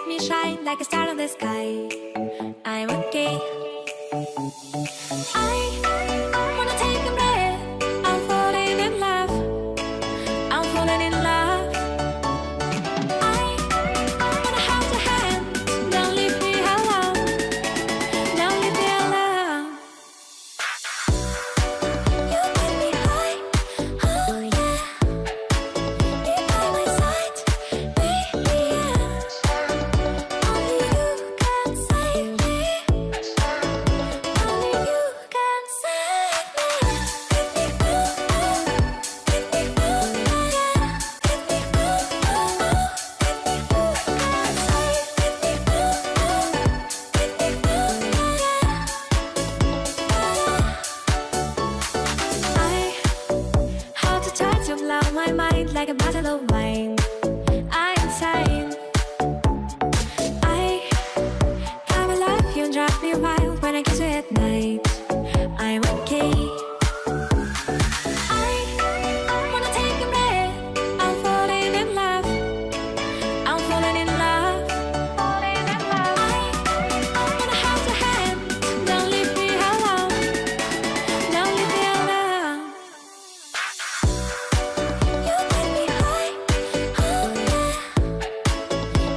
me shine like a star in the sky. I'm okay. I wanna take a breath. I'm falling in love. I'm falling in love. I wanna hold your hand. Don't leave me alone. Don't leave me alone. You get me high. Oh yeah. You're by my side, baby. Only you can save me. Only you can save me. Get me through, get me through, yeah. Get me through, get me through, can save. Get me through, get me through, yeah. I hold you tight to blow my mind like a bottle of wine. I'm insane. I come alive, you drive me wild when I kiss you at night. I'm okay. I wanna take a breath. I'm falling in love. I'm falling in love. Falling in love. I wanna hold your hand. Don't leave me alone. Don't leave me alone. You get me high. Oh yeah.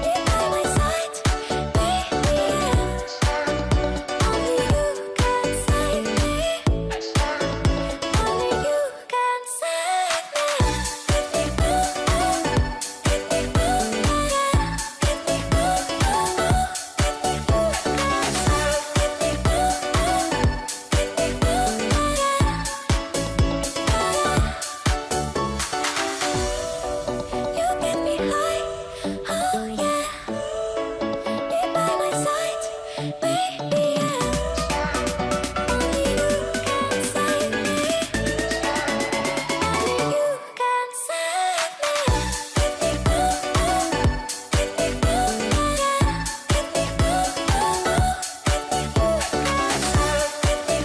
You're by my side, baby. Only you can save me. Only you can save me. Get me through, get me through, yeah. Get me through, get me through, can save. Get me through, get me through, yeah. You get me high, oh yeah. You're by my side, baby. Only you can save me. Only you can save me. Get me through, get me through, yeah. Get me through, get me through, can save.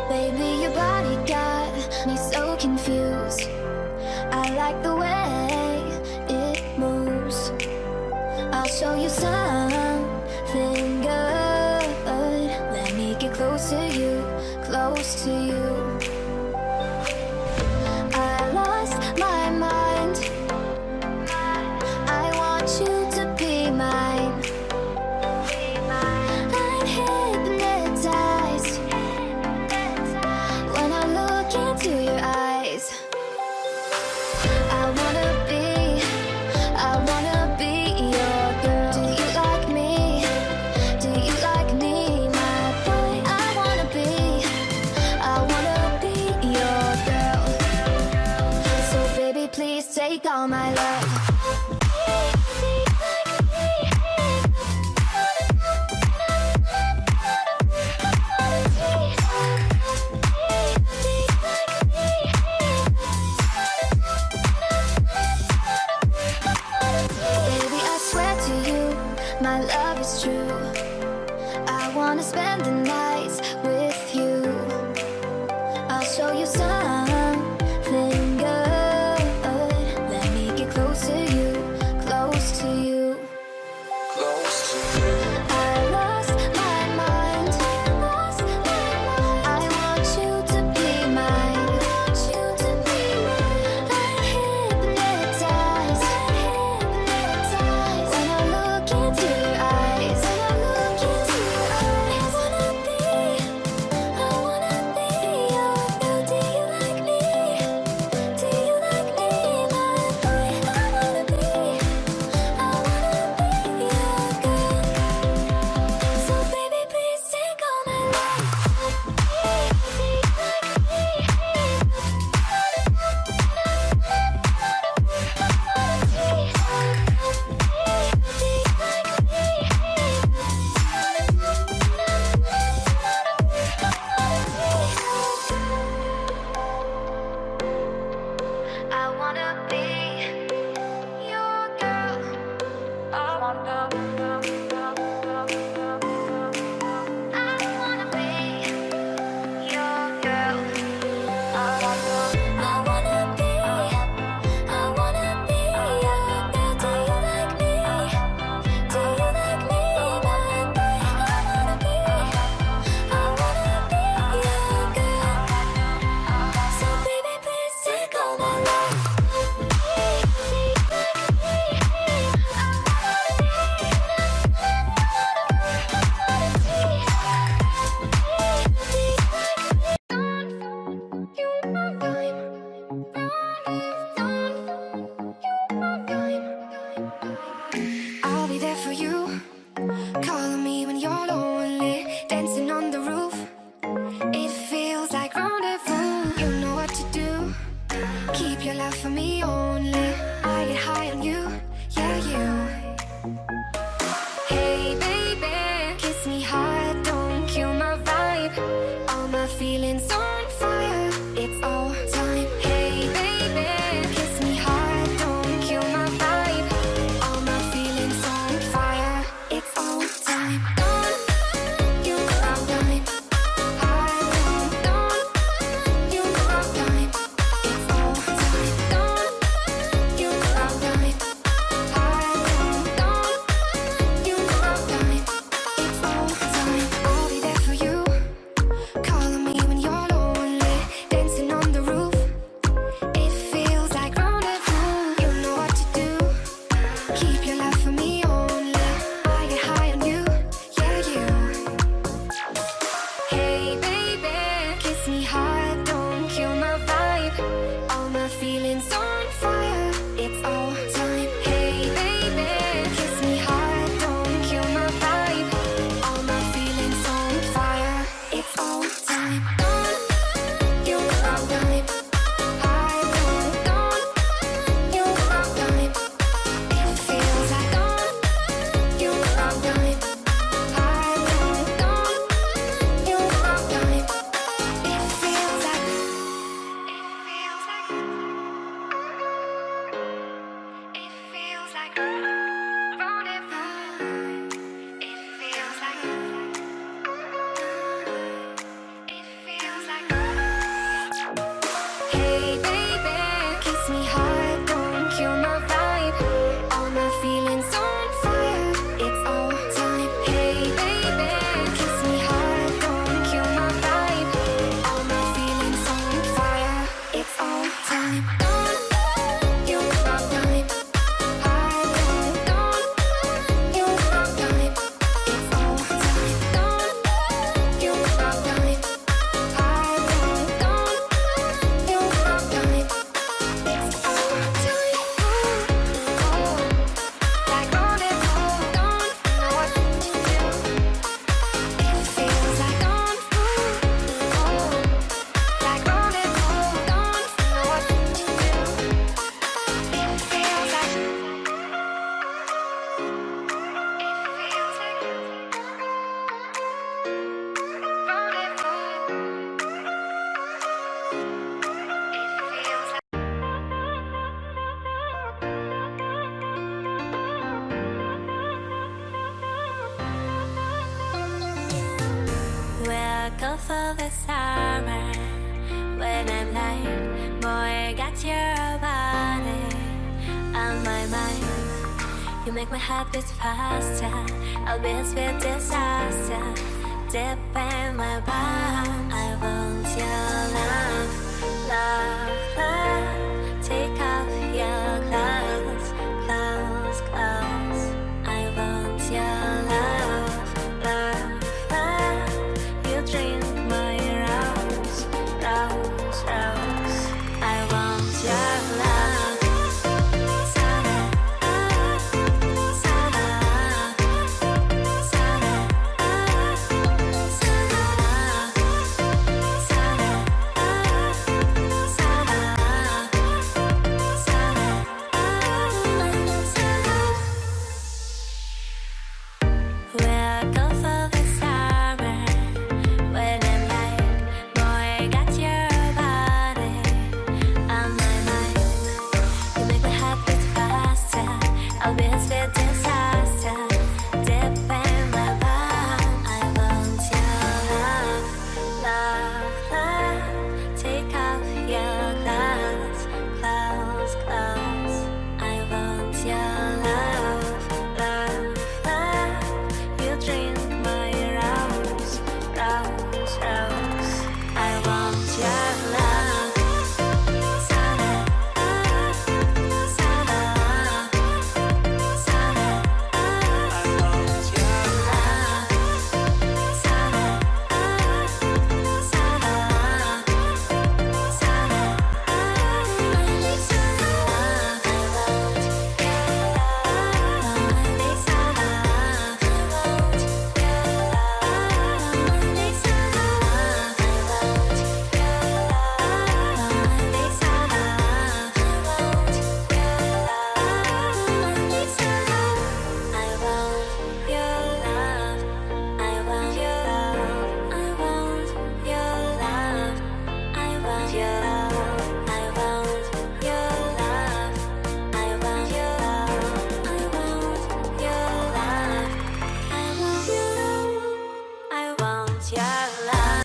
Baby, your body got me so confused. I like the way it moves. I'll show you something good. Let me get close to you, close to you. I lost my mind. I want you to be mine. I'm hypnotized when I look into your eyes. I wanna be your girl. Do you like me? Do you like me, my boy? I wanna be your girl. So baby, please take all my love. Baby, I swear to you, my love is true. I wanna spend the nights with you. I'll show you something good. Let me get close to you, close to you. Close to you. I lost my mind. I want you to be mine. I'm hypnotized when I look into your eyes. I wanna be your girl. Do you Keep your love for me only. I get high on you, yeah, you. Hey baby, kiss me hard, don't kill my vibe. All my feelings on fire, it's all time. Hey baby, kiss me hard, don't kill my vibe. All my feelings on fire, it's all time. Don't you know I'm time. Don't you know I'm time. It's all time. Don't you know I'm time. Don't you know I'm time. It's all time. I'll be there for you. Calling me when you're lonely. Dancing on the roof. It feels like rendezvous. You know what to do. Keep your love for me only. I get high on you, yeah, you. Hey baby, kiss me hard, don't kill my vibe. All my feelings on fire, it's all time. Hey baby, kiss me hard, don't kill my vibe. All my feelings on fire, it's all time. Don't you know I'm time. Don't you know I'm time. It feels like don't you know I'm time. Don't you know I'm time. It feels like hey baby, kiss me hard, don't kill my vibe. All my feelings on fire, it's all time. Hey baby, kiss me hard, don't kill my vibe. All my feelings on fire, it's all time. Don't you know I'm time. Don't you know I'm time. It's all time. Don't you know I'm time. Don't you know I'm time. It's all time. Like rendezvous, don't know what to do. It feels like don't like rendezvous, don't know what to do. It feels like We'll go for the summer when I'm light. Boy, got your body on my mind. You make my heart beat faster. I'll be a sweet disaster. Deep in my palm, I want your love.